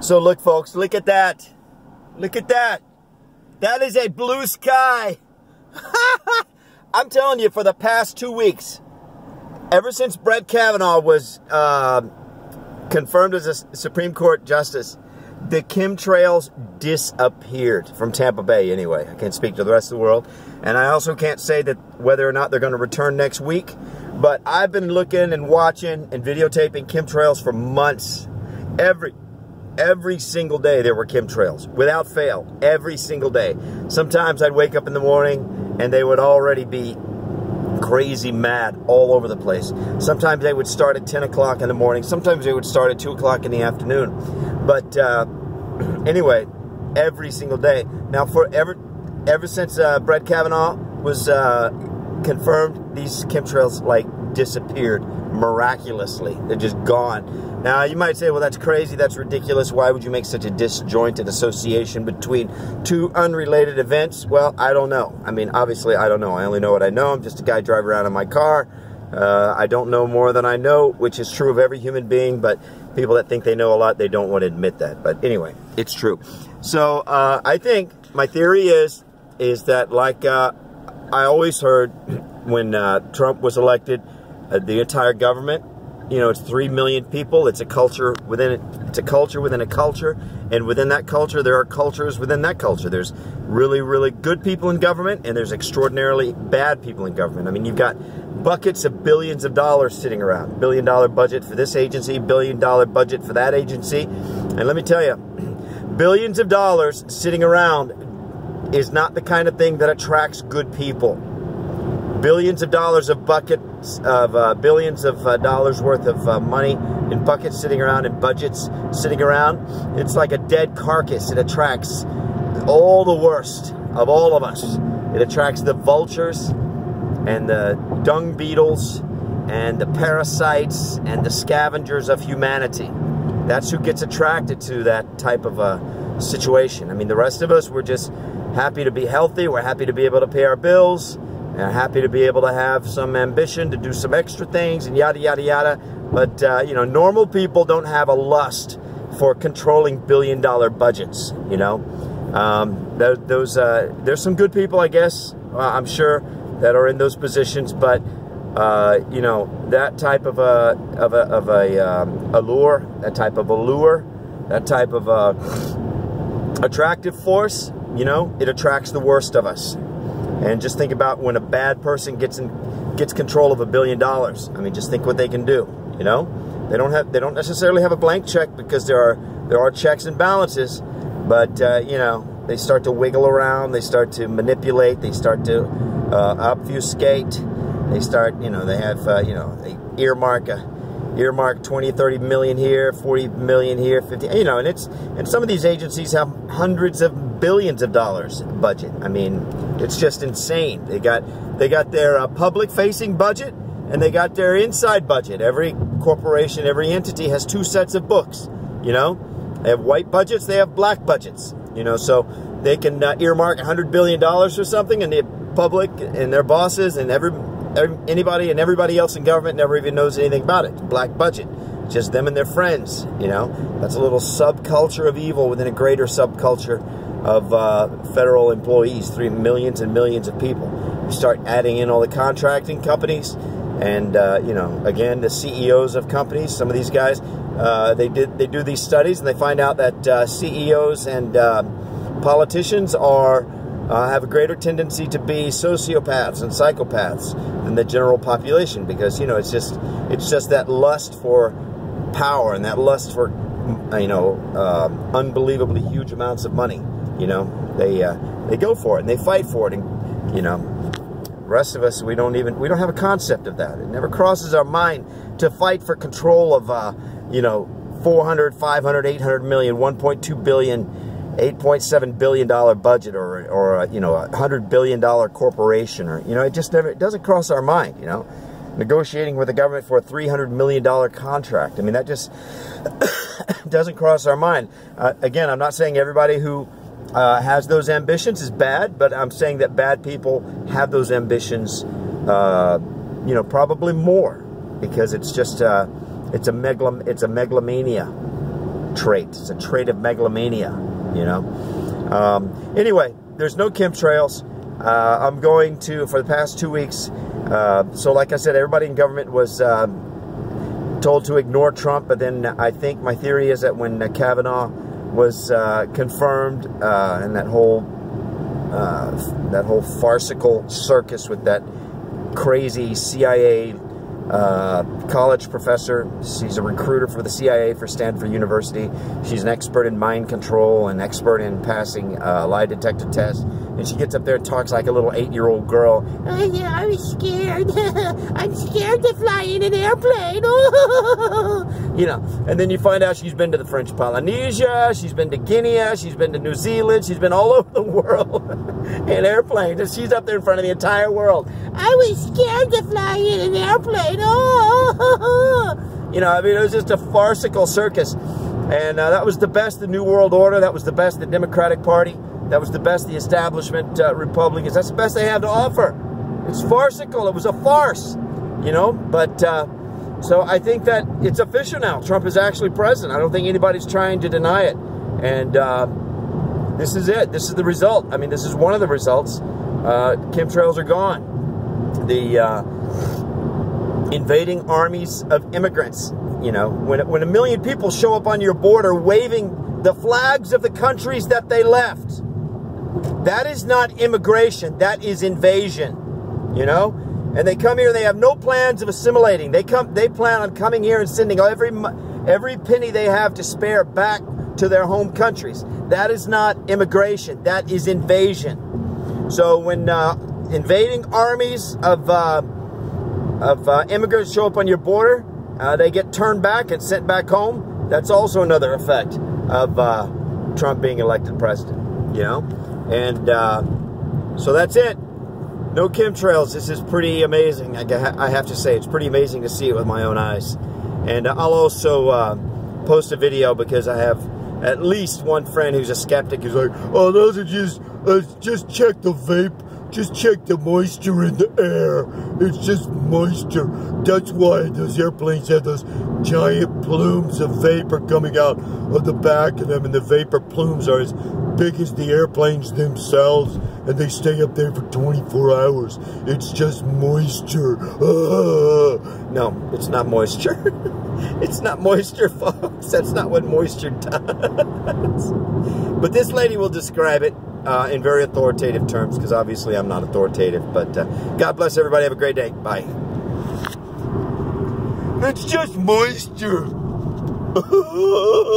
So look, folks, look at that. Look at that. That is a blue sky. I'm telling you, for the past 2 weeks, ever since Brett Kavanaugh was confirmed as a Supreme Court justice, the chemtrails disappeared from Tampa Bay anyway. I can't speak to the rest of the world. And I also can't say that whether or not they're going to return next week. But I've been looking and watching and videotaping chemtrails for months. Every single day there were chemtrails, without fail, every single day. Sometimes I'd wake up in the morning and they would already be crazy mad all over the place. Sometimes they would start at 10 o'clock in the morning. Sometimes they would start at 2 o'clock in the afternoon. But anyway, every single day. Now, ever since Brett Kavanaugh was confirmed, these chemtrails like disappeared miraculously. They're just gone. Now, you might say, well, that's crazy, that's ridiculous. Why would you make such a disjointed association between two unrelated events? Well, I don't know. I mean, obviously, I don't know. I only know what I know. I'm just a guy driving around in my car. I don't know more than I know, which is true of every human being, but people that think they know a lot, they don't want to admit that. But anyway, it's true. So I think my theory is that, like I always heard when Trump was elected, the entire government, you know, it's 3 million people. It's a culture within it. It's a culture within a culture. And within that culture, there are cultures within that culture. There's really, really good people in government, and there's extraordinarily bad people in government. I mean, you've got buckets of billions of dollars sitting around. $1 billion budget for this agency, $1 billion budget for that agency. And let me tell you, billions of dollars sitting around is not the kind of thing that attracts good people. Billions of dollars of buckets of billions of dollars worth of money in buckets sitting around, in budgets sitting around. It's like a dead carcass. It attracts all the worst of all of us. It attracts the vultures and the dung beetles and the parasites and the scavengers of humanity. That's who gets attracted to that type of a situation. I mean, the rest of us, we're just happy to be healthy. We're happy to be able to pay our bills. And happy to be able to have some ambition to do some extra things and yada, yada, yada. But, you know, normal people don't have a lust for controlling billion-dollar budgets, you know. There's some good people, I guess, I'm sure, that are in those positions. But, you know, that type of allure, that type of attractive force, you know, it attracts the worst of us. And just think about when a bad person gets control of $1 billion. I mean, just think what they can do. You know, they don't necessarily have a blank check, because there are checks and balances. But you know, they start to wiggle around. They start to manipulate. They start to obfuscate. They start, you know, they have you know, they earmark 20, 30 million here, 40 million here, 50. You know, and some of these agencies have hundreds of billions of dollars budget. I mean, it's just insane. They got their public-facing budget, and they got their inside budget. Every corporation, every entity has two sets of books. You know, they have white budgets, they have black budgets. You know, so they can earmark $100 billion or something, and the public and their bosses and anybody and everybody else in government never even knows anything about it. Black budget. Just them and their friends, you know. That's a little subculture of evil within a greater subculture of federal employees, millions and millions of people. You start adding in all the contracting companies and, you know, again, the CEOs of companies. Some of these guys, they do these studies, and they find out that CEOs and politicians have a greater tendency to be sociopaths and psychopaths than the general population, because, you know, it's just that lust for power and that lust for, you know, unbelievably huge amounts of money. You know, they go for it and they fight for it, and, you know, the rest of us, we don't have a concept of that. It never crosses our mind to fight for control of you know, 400, 500, 800 million, 1.2 billion, $8.7 billion budget, or you know, $100 billion corporation, or, you know, it doesn't cross our mind. You know, negotiating with the government for a $300 million contract. I mean, that just doesn't cross our mind. Again, I'm not saying everybody who has those ambitions is bad, but I'm saying that bad people have those ambitions, you know, probably more, because it's just it's a megalomania. trait. It's a trait of megalomania, you know. Anyway, there's no chemtrails. I'm going to, for the past 2 weeks, so like I said, everybody in government was told to ignore Trump, but then I think my theory is that when Kavanaugh was confirmed, and that whole farcical circus with that crazy CIA college professor. She's a recruiter for the CIA for Stanford University. She's an expert in mind control and expert in passing lie detector tests. And she gets up there and talks like a little 8-year-old girl. Oh, yeah, I was scared. I'm scared to fly in an airplane. You know, and then you find out she's been to the French Polynesia, she's been to Guinea, she's been to New Zealand, she's been all over the world in airplanes. And she's up there in front of the entire world. I was scared to fly in an airplane. You know, I mean, it was just a farcical circus. And that was the best the New World Order. That was the best the Democratic Party. That was the best the establishment Republicans. That's the best they have to offer. It's farcical. It was a farce, you know. But so I think that it's official now. Trump is actually president. I don't think anybody's trying to deny it. And this is it. This is the result. I mean, this is one of the results. Chemtrails are gone. The invading armies of immigrants. You know, when 1 million people show up on your border waving the flags of the countries that they left. That is not immigration. That is invasion. You know? And they come here and they have no plans of assimilating. They plan on coming here and sending every penny they have to spare back to their home countries. That is not immigration. That is invasion. So when invading armies of immigrants show up on your border, they get turned back and sent back home. That's also another effect of Trump being elected president. You know? And so that's it. No chemtrails. This is pretty amazing. I have to say, it's pretty amazing to see it with my own eyes. And I'll also post a video because I have at least one friend who's a skeptic who's like, oh, those are just check the vape. Just check the moisture in the air. It's just moisture. That's why those airplanes have those giant plumes of vapor coming out of the back of them, and the vapor plumes are as big as the airplanes themselves, and they stay up there for 24 hours. It's just moisture. No, it's not moisture. It's not moisture, folks. That's not what moisture does. But this lady will describe it in very authoritative terms, because obviously I'm not authoritative. But God bless everybody. Have a great day. Bye. It's just moisture.